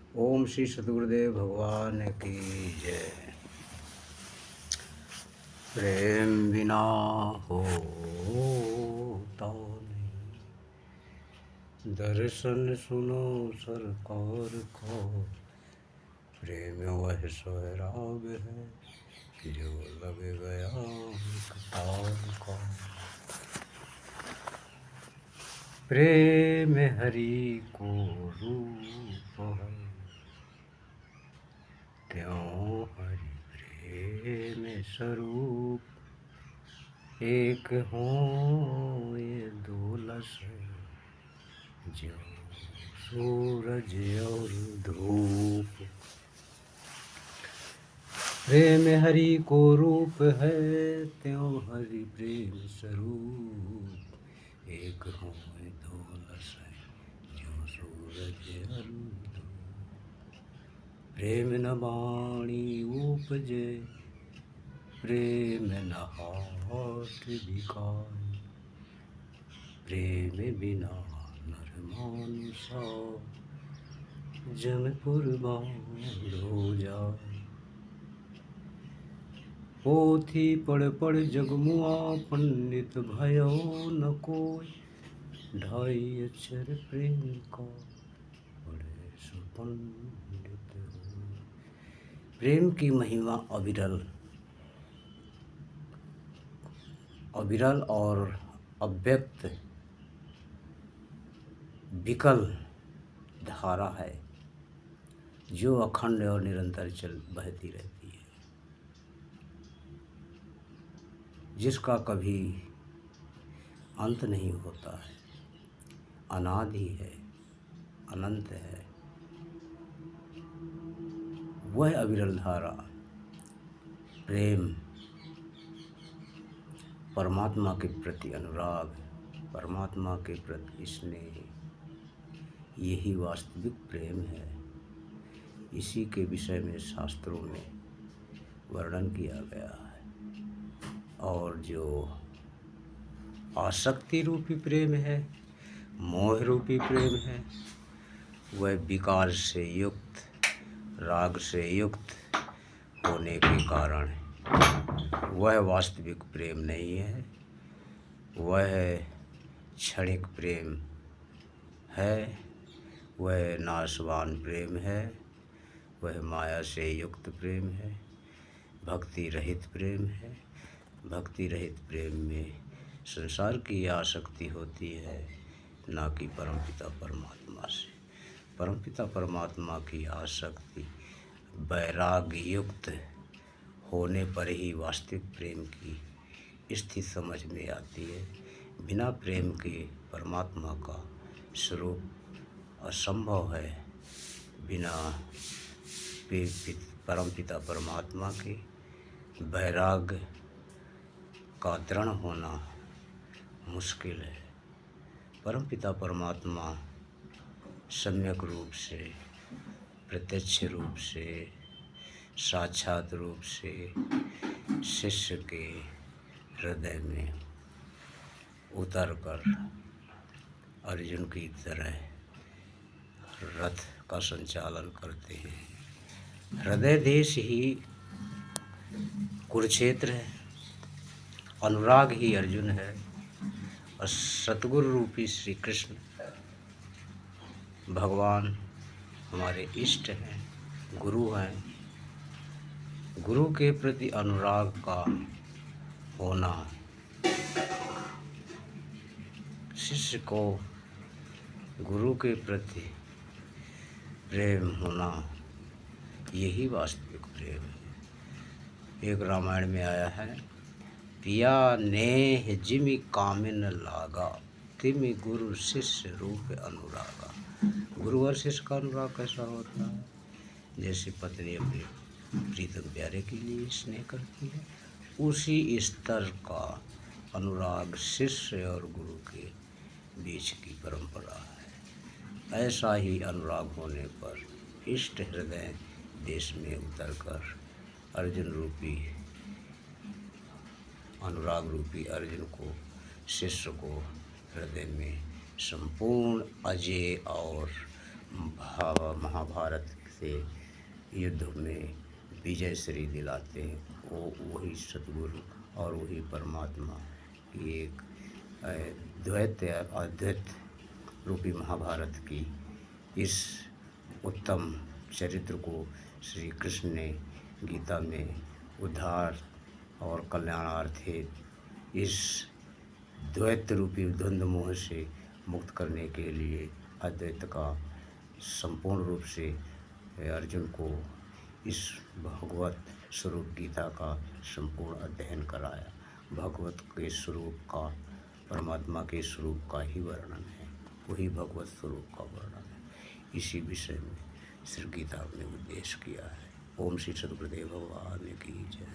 ओम श्री सतगुरुदेव भगवान की जय। प्रेम बिना होता नहीं, दर्शन सुनो सरकार का। प्रेम वह सोहराब है जो लग गया तार का। प्रेम हरि को रूप है, त्यों हरि प्रेम स्वरूप। एक हों ये दो लस जो सूरज और धूप। प्रेम हरि को रूप है, त्यों हरि प्रेम स्वरूप। एक हों ये दो लस जो सूरज और धूप। प्रेम न वाणी उपजे, प्रेम न हाथ बिकाय। प्रेम बिना नर मानुषा, जमपुर बांध हो जाए। पोथी पढ़ पढ़ जगमुआ, पंडित भयो न कोई। ढाई अक्षर प्रेम का, पढ़े सो पंडित होय। प्रेम की महिमा अविरल अविरल और अव्यक्त विकल धारा है, जो अखंड और निरंतर चल बहती रहती है, जिसका कभी अंत नहीं होता है, अनादि है, अनंत है। वह अविरल धारा प्रेम, परमात्मा के प्रति अनुराग, परमात्मा के प्रति स्नेह, यही वास्तविक प्रेम है। इसी के विषय में शास्त्रों में वर्णन किया गया है। और जो आसक्ति रूपी प्रेम है, मोह रूपी प्रेम है, वह विकार से युक्त, राग से युक्त होने के कारण वह वास्तविक प्रेम नहीं है। वह क्षणिक प्रेम है, वह नाशवान प्रेम है, वह माया से युक्त प्रेम है, भक्ति रहित प्रेम है। भक्ति रहित प्रेम में संसार की आसक्ति होती है, ना कि परमपिता परमात्मा से। परमपिता परमात्मा की आसक्ति वैराग्य युक्त होने पर ही वास्तविक प्रेम की स्थिति समझ में आती है। बिना प्रेम के परमात्मा का स्वरूप असंभव है। बिना परमपिता परमात्मा के वैराग्य का दृढ़ होना मुश्किल है। परमपिता परमात्मा सम्यक रूप से, प्रत्यक्ष रूप से, साक्षात रूप से शिष्य के हृदय में उतरकर अर्जुन की तरह रथ का संचालन करते हैं। हृदय देश ही कुरुक्षेत्र है, अनुराग ही अर्जुन है, और सतगुरु रूपी श्री कृष्ण भगवान हमारे इष्ट हैं, गुरु हैं। गुरु के प्रति अनुराग का होना, शिष्य को गुरु के प्रति प्रेम होना, यही वास्तविक प्रेम है। एक रामायण में आया है, पिया नेह जिमि कामिन लागा, तिमि गुरु शिष्य रूप अनुरागा। गुरु और शिष्य का अनुराग कैसा होता है? जैसे पत्नी अपने प्रीतम प्यारे के लिए स्नेह करती है, उसी स्तर का अनुराग शिष्य और गुरु के बीच की परंपरा है। ऐसा ही अनुराग होने पर इष्ट हृदय देश में उतरकर अर्जुन रूपी, अनुराग रूपी अर्जुन को, शिष्य को हृदय में संपूर्ण अजय और महाभारत से युद्ध में विजय श्री दिलाते हैं, वो वही सतगुरु और वही परमात्मा की एक द्वैत और अद्वैत रूपी महाभारत की इस उत्तम चरित्र को श्री कृष्ण ने गीता में उद्धार और कल्याणार्थ इस द्वैत रूपी द्वंद्व मोह से मुक्त करने के लिए अद्वैत का संपूर्ण रूप से अर्जुन को इस भगवत स्वरूप गीता का संपूर्ण अध्ययन कराया। भगवत के स्वरूप का, परमात्मा के स्वरूप का ही वर्णन है, वही भगवत स्वरूप का वर्णन है। इसी विषय में श्री गीता ने उपदेश किया है। ओम श्री सद्गुरुदेव भगवान की जय।